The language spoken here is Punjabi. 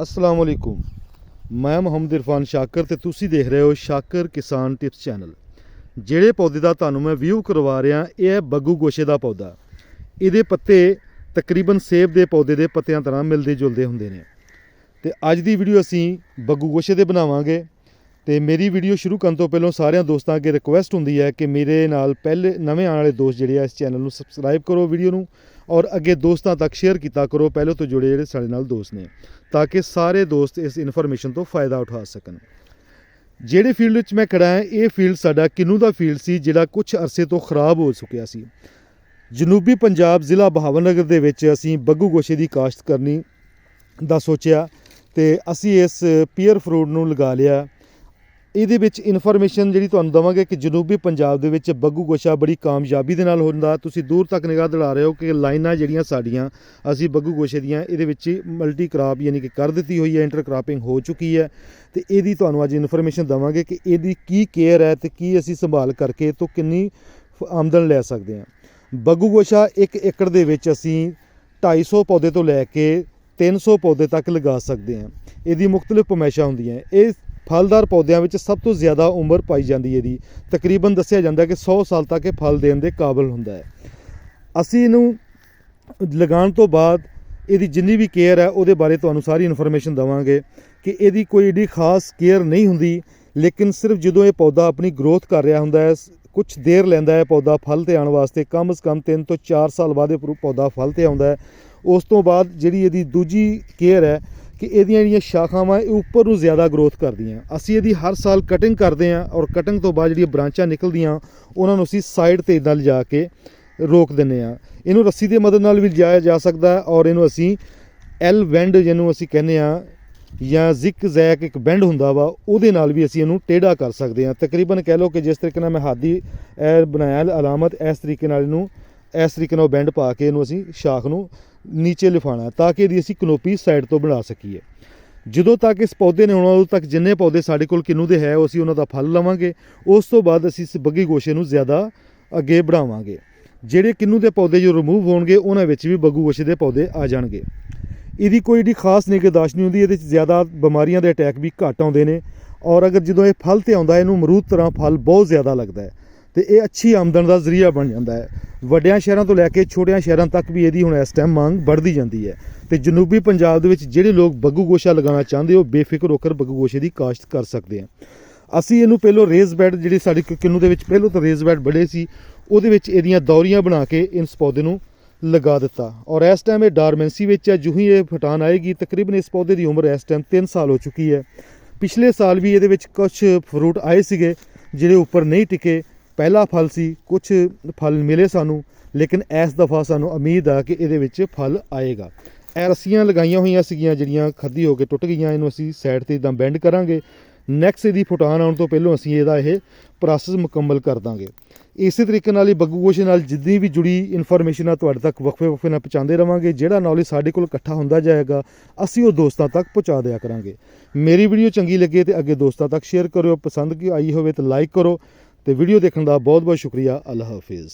अस्सलाम वालेकुम। मैं मुहम्मद इरफान शाकर ते तुसी देख रहे हो शाकर किसान टिप्स चैनल। ਜਿਹੜੇ ਪੌਦੇ ਦਾ ਤੁਹਾਨੂੰ ਮੈਂ ਵਿਊ ਕਰਵਾ ਰਿਹਾ ਇਹ ਹੈ ਬੱਗੂ ਗੋਸ਼ੇ ਦਾ ਪੌਦਾ। ਇਹਦੇ ਪੱਤੇ ਤਕਰੀਬਨ ਸੇਬ ਦੇ ਪੌਦੇ ਦੇ ਪੱਤਿਆਂ ਤਰ੍ਹਾਂ ਮਿਲਦੇ ਜੁਲਦੇ ਹੁੰਦੇ ਨੇ ਤੇ ਅੱਜ ਦੀ ਵੀਡੀਓ ਅਸੀਂ ਬੱਗੂ ਗੋਸ਼ੇ ਦੇ ਬਣਾਵਾਂਗੇ। ਤੇ ਮੇਰੀ ਵੀਡੀਓ ਸ਼ੁਰੂ ਕਰਨ ਤੋਂ ਪਹਿਲਾਂ ਸਾਰਿਆਂ ਦੋਸਤਾਂ ਅੱਗੇ ਰਿਕੁਐਸਟ ਹੁੰਦੀ ਹੈ ਕਿ ਮੇਰੇ ਨਾਲ ਪਹਿਲੇ ਨਵੇਂ ਆਉਣ ਵਾਲੇ ਦੋਸਤ ਜਿਹੜੇ ਆ ਇਸ ਚੈਨਲ ਨੂੰ ਸਬਸਕ੍ਰਾਈਬ ਕਰੋ ਵੀਡੀਓ ਨੂੰ और अगे दोस्तों तक शेयर किया करो पहले तो जुड़े जोड़े साढ़े नाल दोस्त ने ताकि सारे दोस्त इस इन्फॉर्मेशन तो फ़ायदा उठा सकन। जिहड़ी फील्ड विच मैं खड़ा है ये फील्ड साडा किन्नू दा फील्ड सी जिहड़ा कुछ अरसे तो खराब हो चुकिया सी। जनूबी पंजाब ज़िला बहावलनगर दे विच असीं बग्गू गोशे दी काश्त करनी दा सोचिया ते असीं इस पीयर फ्रूट नूं लगा लिया। ਇਹਦੇ ਵਿੱਚ ਇਨਫੋਰਮੇਸ਼ਨ ਜਿਹੜੀ ਤੁਹਾਨੂੰ ਦਵਾਂਗੇ ਕਿ ਜਨੂਬੀ ਪੰਜਾਬ ਦੇ ਵਿੱਚ ਬੱਗੂ ਗੋਸ਼ਾ ਬੜੀ ਕਾਮਯਾਬੀ ਦੇ ਨਾਲ ਹੁੰਦਾ। ਤੁਸੀਂ ਦੂਰ ਤੱਕ ਨਿਗਾਹ ਦੜਾ ਰਹੇ ਹੋ ਕਿ ਲਾਈਨਾਂ ਜਿਹੜੀਆਂ ਸਾਡੀਆਂ ਅਸੀਂ ਬੱਗੂ ਗੋਸ਼ੇ ਦੀਆਂ ਇਹਦੇ ਵਿੱਚ ਮਲਟੀ ਕ੍ਰਾਪ ਯਾਨੀ ਕਿ ਕਰ ਦਿੱਤੀ ਹੋਈ ਹੈ, ਇੰਟਰ ਕ੍ਰਾਪਿੰਗ ਹੋ ਚੁੱਕੀ ਹੈ ਤੇ ਇਹਦੀ ਤੁਹਾਨੂੰ ਅੱਜ ਇਨਫੋਰਮੇਸ਼ਨ ਦਵਾਂਗੇ ਕਿ ਇਹਦੀ ਕੀ ਕੇਅਰ ਹੈ ਤੇ ਕੀ ਅਸੀਂ ਸੰਭਾਲ ਕਰਕੇ ਤੋਂ ਕਿੰਨੀ ਆਮਦਨ ਲੈ ਸਕਦੇ ਹਾਂ। ਬੱਗੂ ਗੋਸ਼ਾ 1 ਏਕੜ ਦੇ ਵਿੱਚ ਅਸੀਂ 250 ਪੌਦੇ ਤੋਂ ਲੈ ਕੇ 300 ਪੌਦੇ ਤੱਕ ਲਗਾ ਸਕਦੇ ਹਾਂ। ਇਹਦੀ ਮੁxtਲਿਫ ਪਮੈਸ਼ਾਂ ਹੁੰਦੀਆਂ। ਇਹ फलदार पौदों में सब तो ज़्यादा उम्र पाई जाती है। तकरीबन दसिया जाता है कि 100 साल तक ये फल देने के काबिल होंदा है। असी इनू लगाने तो बाद ये जिन्नी भी केयर है वो बारे तुहानू सारी इन्फॉर्मेशन देवांगे कि ये कोई एडी खास केयर नहीं होंदी, लेकिन सिर्फ जो ये पौधा अपनी ग्रोथ कर रहा होंदा है कुछ देर लैंदा है पौधा फल ते आने वास्ते कम से कम 3 तो 4 साल बाद पौधा फल ते आउंदा है। उस तो बाद जिहड़ी इहदी दूजी केयर है कि ये शाखावां उपर नूं ज़्यादा ग्रोथ करदियां। असीं इहदी हर साल कटिंग करते हैं और कटिंग तो बाद जिहड़ियां ब्रांचां निकलदियां उन्हां नूं असीं साइड ते इदां लिजा के रोक दिंदे आ। इहनूं रस्सी दी मदद नाल भी लिजाया जा सकदा है और इहनूं असीं एल बैंड जिहनूं असीं कहने आ या जिक जैक एक बैंड हुंदा वा उहदे नाल भी असीं इहनूं टेढ़ा कर सकदे आ। तकरीबन कह लो कि जिस तरीके नाल मैं हाथी बनाया अलामत इस तरीके नाल इहनूं इस तरीके नाल बैंड पा के इहनूं असीं शाख नूं नीचे लिफाना ताकि इहदी असीं कनोपी साइड तो बना सकीए। ਜਦੋਂ तक इस पौधे ने आउणा उदों तक जिन्ने पौधे साडे कोल किन्नू दे है असीं उन्हां दा फल लवांगे। उस तो बाद असीं इस बग्गी गोशे नूं ज़्यादा अगे बढ़ावांगे। ਜਿਹੜੇ किन्नू दे पौधे जो रिमूव होणगे उन्हां विच भी बग्गू गोशे दे पौधे आ जाणगे। ਇਹਦੀ ਕੋਈ ਏਡੀ ਖਾਸ ਨਿਗਹਦਾਸ਼ਤ नहीं ਹੁੰਦੀ। ਇਹਦੇ ਵਿੱਚ ਜ਼ਿਆਦਾ ਬਿਮਾਰੀਆਂ ਦੇ ਅਟੈਕ ਵੀ ਘੱਟ ਆਉਂਦੇ ਨੇ ਔਰ ਅਗਰ ਜਦੋਂ ਇਹ ਫਲ ਤੇ ਆਉਂਦਾ ਇਹਨੂੰ ਅਮਰੂਦ ਤਰ੍ਹਾਂ ਫਲ ਬਹੁਤ ਜ਼ਿਆਦਾ ਲੱਗਦਾ ਹੈ ਤੇ ਇਹ ਅੱਛੀ ਆਮਦਨ ਦਾ ਜ਼ਰੀਆ ਬਣ ਜਾਂਦਾ ਹੈ। ਵੱਡਿਆਂ ਸ਼ਹਿਰਾਂ ਤੋਂ ਲੈ ਕੇ ਛੋਟਿਆਂ ਸ਼ਹਿਰਾਂ ਤੱਕ ਵੀ ਇਹਦੀ ਹੁਣ ਇਸ ਟਾਈਮ ਮੰਗ ਵੱਧਦੀ ਜਾਂਦੀ ਹੈ ਤੇ ਜਨੂਬੀ ਪੰਜਾਬ ਦੇ ਵਿੱਚ ਜਿਹੜੇ ਲੋਕ ਬੱਗੂ ਗੋਸ਼ਾ ਲਗਾਉਣਾ ਚਾਹੁੰਦੇ ਹੋ ਬੇਫਿਕਰ ਹੋ ਕੇ ਬੱਗੂ ਗੋਸ਼ੇ ਦੀ ਕਾਸ਼ਤ ਕਰ ਸਕਦੇ ਆ। ਅਸੀਂ ਇਹਨੂੰ ਪਹਿਲੋਂ ਰੇਜ਼ ਬੈਡ ਜਿਹੜੀ ਸਾਡੀ ਕਿੰਨੂ ਦੇ ਵਿੱਚ ਪਹਿਲੋਂ ਤਾਂ ਰੇਜ਼ ਬੈਡ ਬੜੇ ਸੀ ਉਹਦੇ ਵਿੱਚ ਇਹਦੀਆਂ ਦੌਰੀਆਂ ਬਣਾ ਕੇ ਇਸ ਪੌਦੇ ਨੂੰ लगा दिता और इस टाइम ये डारमेंसी विच है। जो ही ये फटान आएगी तकरीबन इस पौधे की उम्र इस टाइम 3 साल हो चुकी है। पिछले साल भी ये कुछ फ्रूट आए सीगे जिहड़े उपर नहीं टिके। पहला फल सी कुछ फल मिले सानू लेकिन इस दफ़ा सानू उम्मीद आ कि ये फल आएगा। ਇਹ ਰੱਸੀਆਂ ਲਗਾਈਆਂ ਹੋਈਆਂ ਸੀਗੀਆਂ ਜਿਹੜੀਆਂ ਖੱਦੀ ਹੋ ਕੇ ਟੁੱਟ ਗਈਆਂ ਇਹਨੂੰ ਅਸੀਂ ਸਾਈਡ ਤੇ ਇਦਾਂ ਬੈਂਡ ਕਰਾਂਗੇ। ਨੈਕਸਟ ਇਹਦੀ ਫੁਟਾਨ ਆਉਣ ਤੋਂ ਪਹਿਲਾਂ ਅਸੀਂ ਇਹਦਾ ਇਹ ਪ੍ਰੋਸੈਸ ਮੁਕੰਮਲ ਕਰ ਦਾਂਗੇ। ਇਸੇ ਤਰੀਕੇ ਨਾਲ ਹੀ ਬੱਗੂ ਗੋਸ਼ੇ ਨਾਲ ਜਿੰਨੀ ਵੀ ਜੁੜੀ ਇਨਫੋਰਮੇਸ਼ਨ ਆ ਤੁਹਾਡੇ ਤੱਕ ਵਕਫੇ ਨਾਲ ਪਹੁੰਚਾਉਂਦੇ ਰਵਾਂਗੇ। ਜਿਹੜਾ ਨੌਲੇਜ ਸਾਡੇ ਕੋਲ ਇਕੱਠਾ ਹੁੰਦਾ ਜਾਏਗਾ ਅਸੀਂ ਉਹ ਦੋਸਤਾਂ ਤੱਕ ਪਹੁੰਚਾ ਦਿਆ ਕਰਾਂਗੇ। ਮੇਰੀ ਵੀਡੀਓ ਚੰਗੀ ਲੱਗੇ ਤੇ ਅੱਗੇ ਦੋਸਤਾਂ ਤੱਕ ਸ਼ੇਅਰ ਕਰਿਓ। ਪਸੰਦ ਕੀ ਆਈ ਹੋਵੇ ਤਾਂ ਲਾਈਕ ਕਰੋ ਤੇ ਵੀਡੀਓ ਦੇਖਣ ਦਾ ਬਹੁਤ ਬਹੁਤ ਸ਼ੁਕਰੀਆ। ਅੱਲਾ ਹਾਫਿਜ਼।